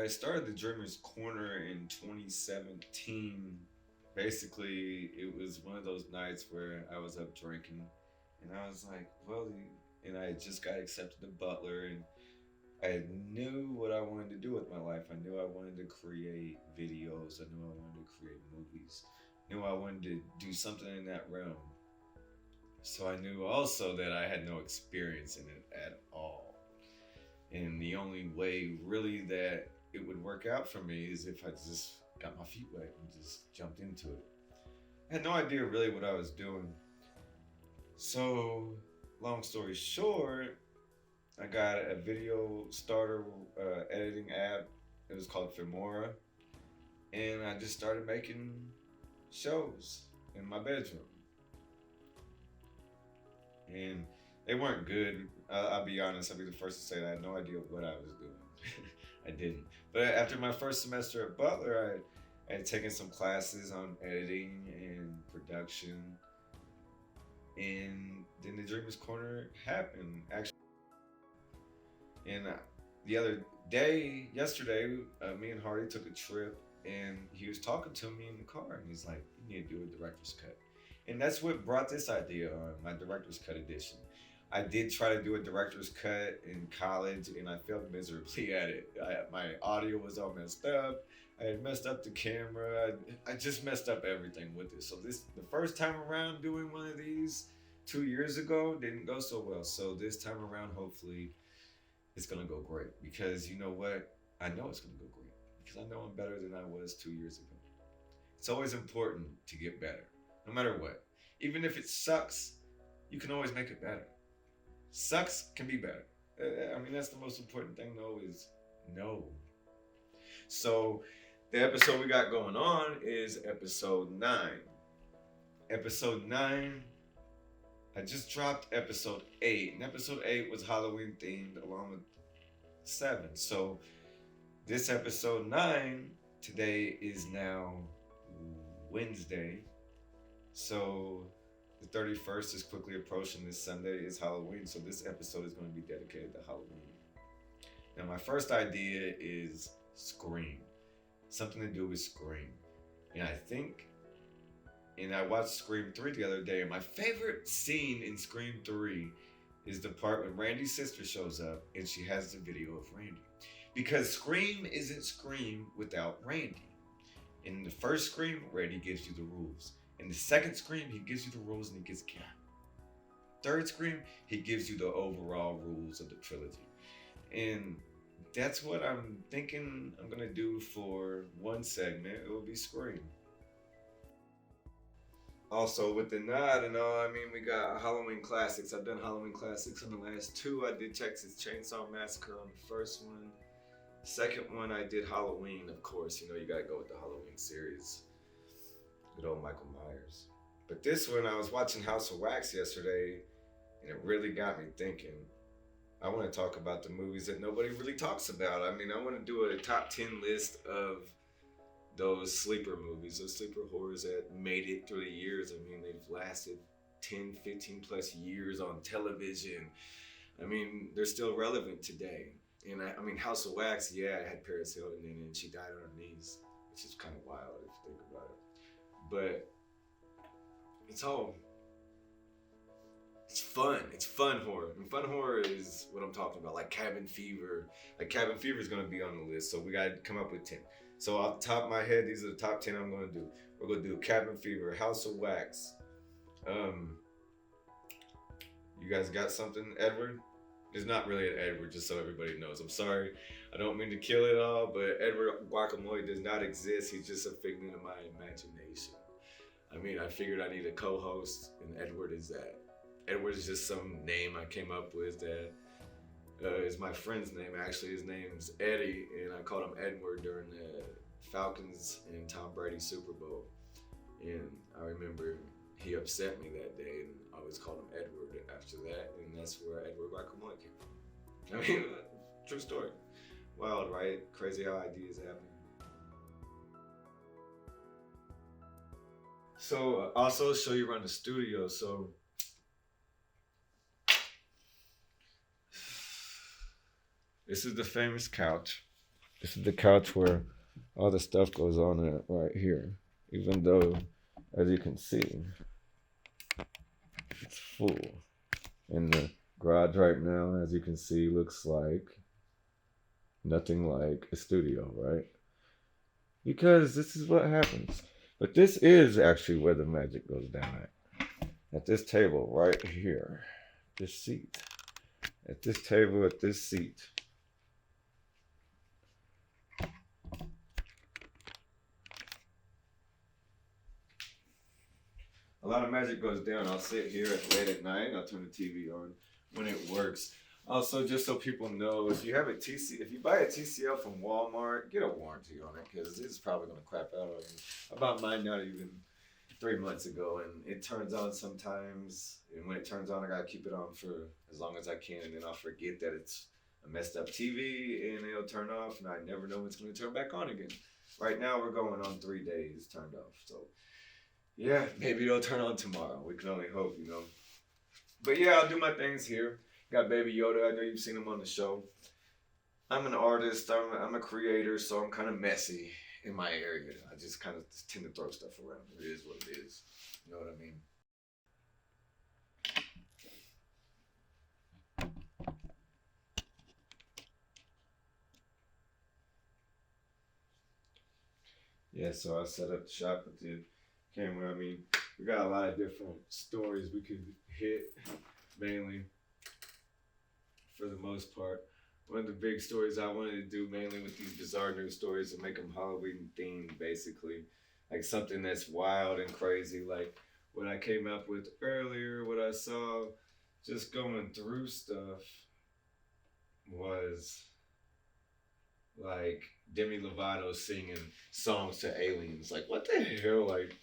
I started the Dreamer's Corner in 2017. Basically, it was one of those nights where I was up drinking, and I was like, well, and I just got accepted to Butler, and I knew what I wanted to do with my life. I knew I wanted to create videos. I knew I wanted to create movies. I knew I wanted to do something in that realm. So I knew also that I had no experience in it at all. And the only way really that it would work out for me is if I just got my feet wet and just jumped into it. I had no idea really what I was doing. So, long story short, I got a video starter editing app. It was called Filmora. And I just started making shows in my bedroom. And they weren't good. I'll be honest. I'll be the first to say that I had no idea what I was doing. I didn't. But after my first semester at Butler, I had taken some classes on editing and production, and then the Dreamers Corner happened. Actually, and the other day, yesterday, me and Hardy took a trip, and he was talking to me in the car, and he's like, "You need to do a director's cut." And that's what brought this idea on, my director's cut edition. I did try to do a director's cut in college, and I failed miserably at it. My audio was all messed up. I had messed up the camera. I just messed up everything with it. So the first time around doing one of these 2 years ago didn't go so well. So this time around, hopefully, it's gonna go great. Because you know what? I know it's gonna go great because I know I'm better than I was 2 years ago. It's always important to get better, no matter what. Even if it sucks, you can always make it better. Sucks can be better. I mean, that's the most important thing, though, is no. So, the episode we got going on is episode 9. Episode 9, I just dropped episode 8. And episode 8 was Halloween themed along with 7. So, this episode 9, today is now Wednesday. So, the 31st is quickly approaching. This Sunday is Halloween, so this episode is going to be dedicated to Halloween. Now, my first idea is Scream. Something to do with Scream. And I watched Scream 3 the other day, and my favorite scene in Scream 3 is the part when Randy's sister shows up and she has the video of Randy. Because Scream isn't Scream without Randy. In the first Scream, Randy gives you the rules. In the second Scream, he gives you the rules and he gets capped. Third Scream, he gives you the overall rules of the trilogy. And that's what I'm thinking I'm going to do for one segment. It will be Scream. Also, with the nod and all, I mean, we got Halloween classics. I've done Halloween classics on the last 2. I did Texas Chainsaw Massacre on the first one. Second one, I did Halloween, of course. You know, you got to go with the Halloween series. Good old Michael Myers. But this one, I was watching House of Wax yesterday, and it really got me thinking. I want to talk about the movies that nobody really talks about. I mean, I want to do a top 10 list of those sleeper movies, those sleeper horrors that made it through the years. I mean, they've lasted 10, 15 plus years on television. I mean, they're still relevant today. And I mean, House of Wax, yeah, it had Paris Hilton in it, and she died on her knees, which is kind of wild if you think about it. But it's fun. It's fun horror. And fun horror is what I'm talking about, like Cabin Fever. Like Cabin Fever is going to be on the list, so we got to come up with 10. So off the top of my head, these are the top 10 I'm going to do. We're going to do Cabin Fever, House of Wax. You guys got something, Edward? It's not really an Edward, just so everybody knows. I'm sorry. I don't mean to kill it all, but Edward Guacamole does not exist. He's just a figment of my imagination. I mean, I figured I need a co-host, and Edward is that. Edward is just some name I came up with that is my friend's name. Actually, his name's Eddie, and I called him Edward during the Falcons and Tom Brady Super Bowl. And I remember he upset me that day, and I always called him Edward after that, and that's where Edward Guacamole came from. I mean, true story. Wild, right? Crazy how ideas happen. So, also show you around the studio. So, this is the famous couch. This is the couch where all the stuff goes on it right here. Even though, as you can see, it's full. And the garage right now, as you can see, looks like nothing like a studio, right? Because this is what happens. But this is actually where the magic goes down at this table right here, this seat. At this table, at this seat. A lot of magic goes down. I'll sit here late at night. I'll turn the TV on when it works. Also, just so people know, if you have a if you buy a TCL from Walmart, get a warranty on it because it's probably gonna crap out on you. I bought mine not even 3 months ago, and it turns on sometimes. And when it turns on, I gotta keep it on for as long as I can, and then I'll forget that it's a messed up TV, and it'll turn off, and I never know when it's gonna turn back on again. Right now, we're going on 3 days turned off, so yeah, maybe it'll turn on tomorrow. We can only hope, you know. But yeah, I'll do my things here. Got Baby Yoda. I know you've seen him on the show. I'm an artist. I'm a creator, so I'm kind of messy in my area. I just kind of tend to throw stuff around. It is what it is. You know what I mean? Yeah, so I set up the shop with the camera. I mean, we got a lot of different stories we could hit, mainly for the most part. One of the big stories I wanted to do mainly with these bizarre news stories and make them Halloween themed, basically. Like something that's wild and crazy, like what I came up with earlier, what I saw just going through stuff was like Demi Lovato singing songs to aliens. Like, what the hell? Like,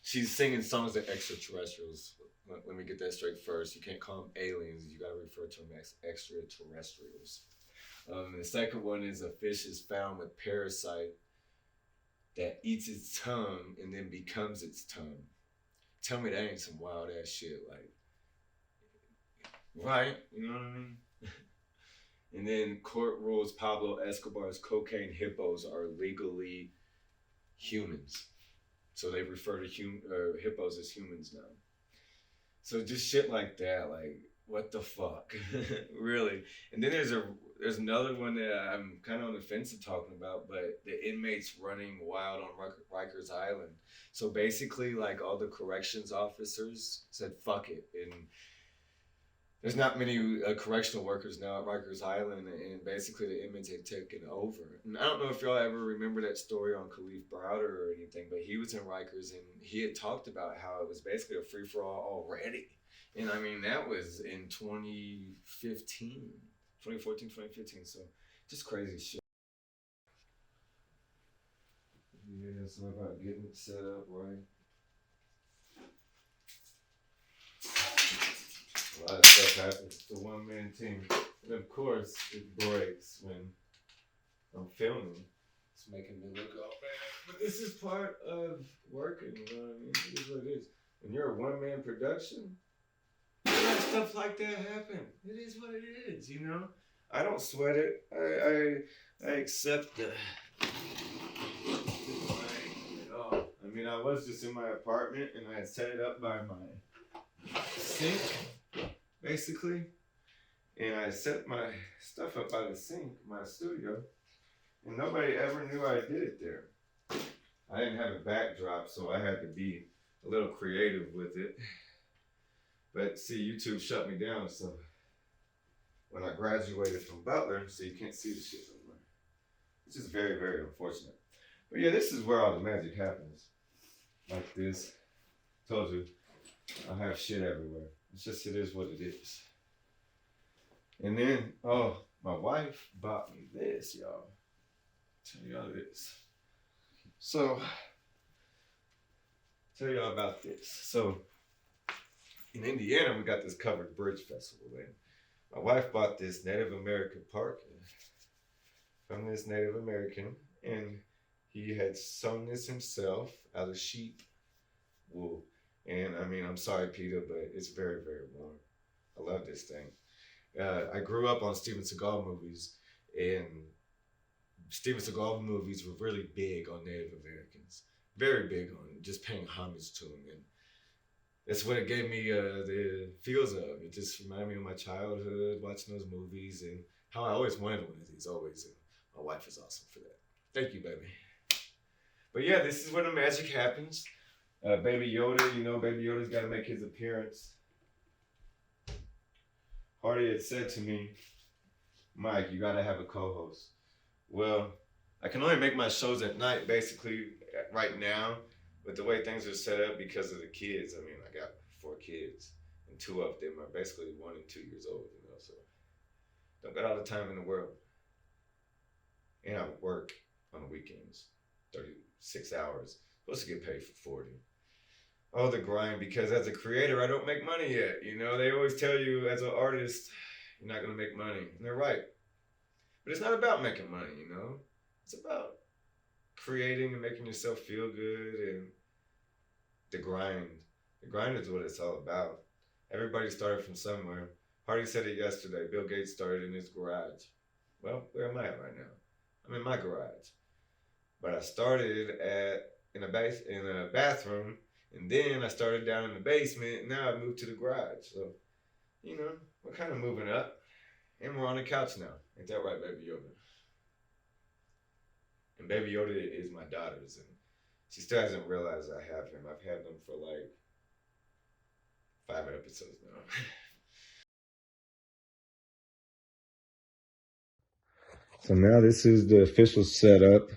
she's singing songs to extraterrestrials. Let me get that straight first. You can't call them aliens. You gotta refer to them as extraterrestrials. The second one is a fish is found with parasite that eats its tongue and then becomes its tongue. Tell me that ain't some wild ass shit. Like, right? You know what I mean? And then court rules Pablo Escobar's cocaine hippos are legally humans. So they refer to hippos as humans now. So just shit like that, like what the fuck, really. And then there's another one that I'm kind of on the fence of talking about, but the inmates running wild on Rikers Island. So basically, like all the corrections officers said, "Fuck it," and there's not many correctional workers now at Rikers Island, and basically the inmates had taken over. And I don't know if y'all ever remember that story on Khalif Browder or anything, but he was in Rikers and he had talked about how it was basically a free for all already. And I mean, that was in 2015, 2014, 2015. So just crazy shit. Yeah, it's all about getting it set up right. A lot of stuff happens. It's a one man team. And of course, it breaks when I'm filming. It's making me look all bad. But this is part of working, you know what I mean? It is what it is. When you're a one man production, stuff like that happen. It is what it is, you know? I don't sweat it. I accept the I mean, I was just in my apartment and I had set it up by my sink, basically. And I set my stuff up by the sink, my studio, and nobody ever knew I did it there. I didn't have a backdrop, so I had to be a little creative with it. But see, YouTube shut me down, so when I graduated from Butler, so you can't see the shit anymore. Which is very, very unfortunate. But yeah, this is where all the magic happens. Like this. Told you, I have shit everywhere. It's just, it is what it is. And then, oh, my wife bought me this, y'all. Tell y'all this. So, tell y'all about this. So, in Indiana, we got this covered bridge festival. And my wife bought this Native American park from this Native American, and he had sewn this himself out of sheep wool. And I mean, I'm sorry, Peter, but it's very, very warm. I love this thing. I grew up on Steven Seagal movies, and Steven Seagal movies were really big on Native Americans, very big on just paying homage to them, and that's what it gave me the feels of. It just reminded me of my childhood watching those movies and how I always wanted one of these. Always, and my wife is awesome for that. Thank you, baby. But yeah, this is where the magic happens. Baby Yoda, you know, Baby Yoda's got to make his appearance. Hardy had said to me, Mike, you got to have a co-host. Well, I can only make my shows at night, basically, right now, with the way things are set up because of the kids. I mean, I got 4 kids, and 2 of them are basically 1 and 2 years old, you know, so don't got all the time in the world. And I work on the weekends, 36 hours, supposed to get paid for 40. Oh, the grind, because as a creator, I don't make money yet. You know, they always tell you as an artist, you're not going to make money. And they're right. But it's not about making money, you know? It's about creating and making yourself feel good and the grind. The grind is what it's all about. Everybody started from somewhere. Hardy said it yesterday. Bill Gates started in his garage. Well, where am I at right now? I'm in my garage. But I started in a bathroom, and then I started down in the basement, and now I moved to the garage. So, you know, we're kind of moving up. And we're on the couch now. Ain't that right, Baby Yoda? And Baby Yoda is my daughter's, and she still hasn't realized I have him. I've had him for like 5 episodes now. So now this is the official setup.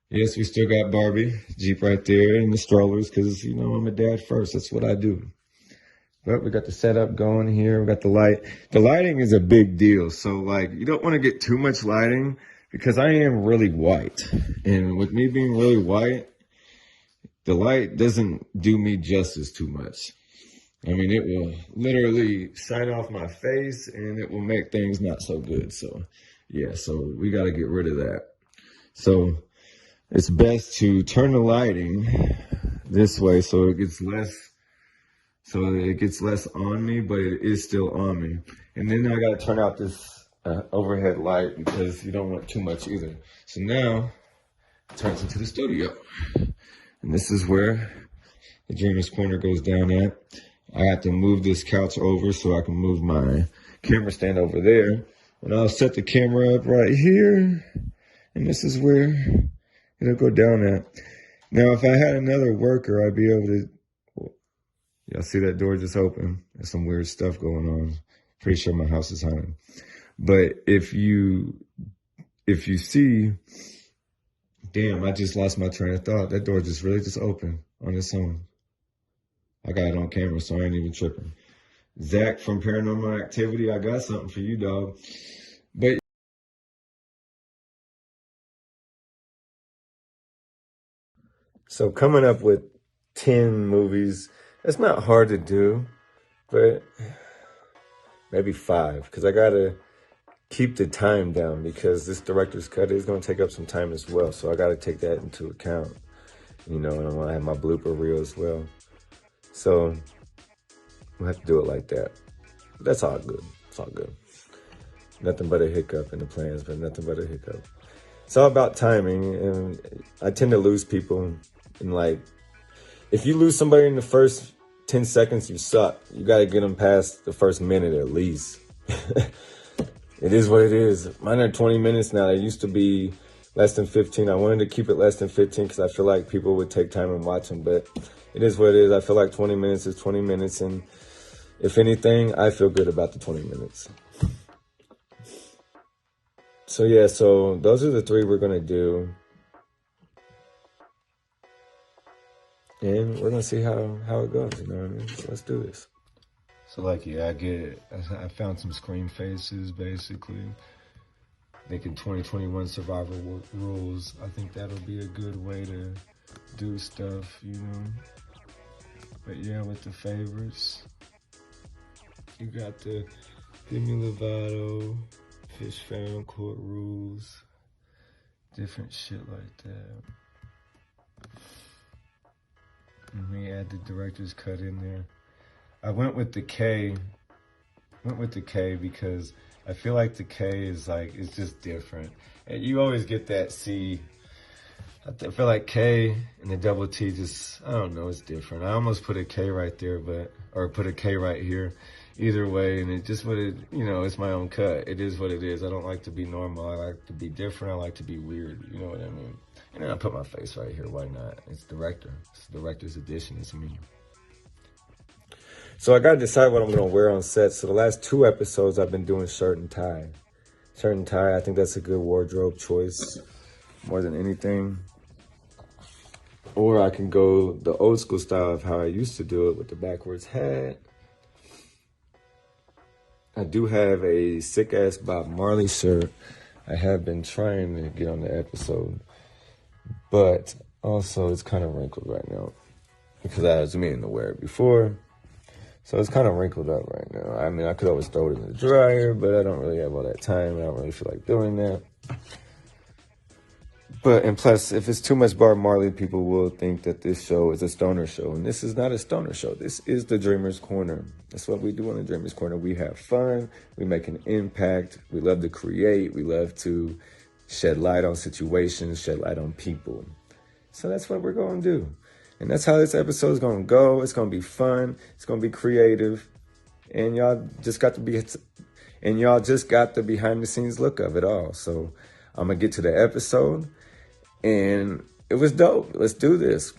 Yes, we still got Barbie, Jeep right there, and the strollers, because, you know, I'm a dad first. That's what I do. But we got the setup going here. We got the light. The lighting is a big deal. So, like, you don't want to get too much lighting because I am really white. And with me being really white, the light doesn't do me justice too much. I mean, it will literally shine off my face and it will make things not so good. So, yeah, so we got to get rid of that. So, it's best to turn the lighting this way so it gets less on me, but it is still on me. And then I got to turn out this overhead light because you don't want too much either. So now it turns into the studio. And this is where the Dreamer's Corner goes down at. I have to move this couch over so I can move my camera stand over there. And I'll set the camera up right here. And this is where it'll go down at. Now, if I had another worker, I'd be able to. Y'all see that door just open? There's some weird stuff going on. Pretty sure my house is haunted. But if you see, damn, I just lost my train of thought. That door just really just opened on its own. I got it on camera, so I ain't even tripping. Zach from Paranormal Activity, I got something for you, dog. But so coming up with 10 movies, it's not hard to do, but maybe 5, because I gotta keep the time down because this director's cut is gonna take up some time as well. So I gotta take that into account, you know, and I'm gonna have my blooper reel as well. So we'll have to do it like that. But that's all good. It's all good. Nothing but a hiccup in the plans, but nothing but a hiccup. It's all about timing, and I tend to lose people. And like, if you lose somebody in the first 10 seconds, you suck. You got to get them past the first minute at least. It is what it is. Mine are 20 minutes now. They used to be less than 15. I wanted to keep it less than 15 because I feel like people would take time and watch them. But it is what it is. I feel like 20 minutes is 20 minutes. And if anything, I feel good about the 20 minutes. So yeah, so those are the 3 we're going to do. And we're going to see how it goes, you know what I mean? So let's do this. So like, yeah, I found some screen faces, basically. Making 2021 survival rules. I think that'll be a good way to do stuff, you know? But yeah, with the favorites, you got the Demi Lovato, Fish Found, Court Rules, different shit like that. And we add the director's cut in there. I went with the K went with the K because I feel like the K is like, it's just different. And you always get that C. I feel like K and the double T just, I don't know, it's different. I almost put a K right there, or put a K right here. Either way, and it just what it, it's my own cut. It is what it is. I don't like to be normal. I like to be different. I like to be weird. You know what I mean? And then I put my face right here. Why not? It's director. It's director's edition. It's me. So I got to decide what I'm going to wear on set. So the last 2 episodes, I've been doing shirt and tie. Shirt and tie, I think that's a good wardrobe choice more than anything. Or I can go the old school style of how I used to do it with the backwards hat. I do have a sick-ass Bob Marley shirt. I have been trying to get on the episode. But also, it's kind of wrinkled right now. Because I was meaning to wear it before. So it's kind of wrinkled up right now. I mean, I could always throw it in the dryer, but I don't really have all that time. I don't really feel like doing that. And plus, if it's too much Bob Marley, people will think that this show is a stoner show. And this is not a stoner show. This is the Dreamer's Corner. That's what we do on the Dreamer's Corner. We have fun. We make an impact. We love to create. We love to shed light on situations, shed light on people. So that's what we're going to do. And that's how this episode is going to go. It's going to be fun. It's going to be creative. And y'all just got the behind the scenes look of it all. So I'm going to get to the episode. And it was dope. Let's do this.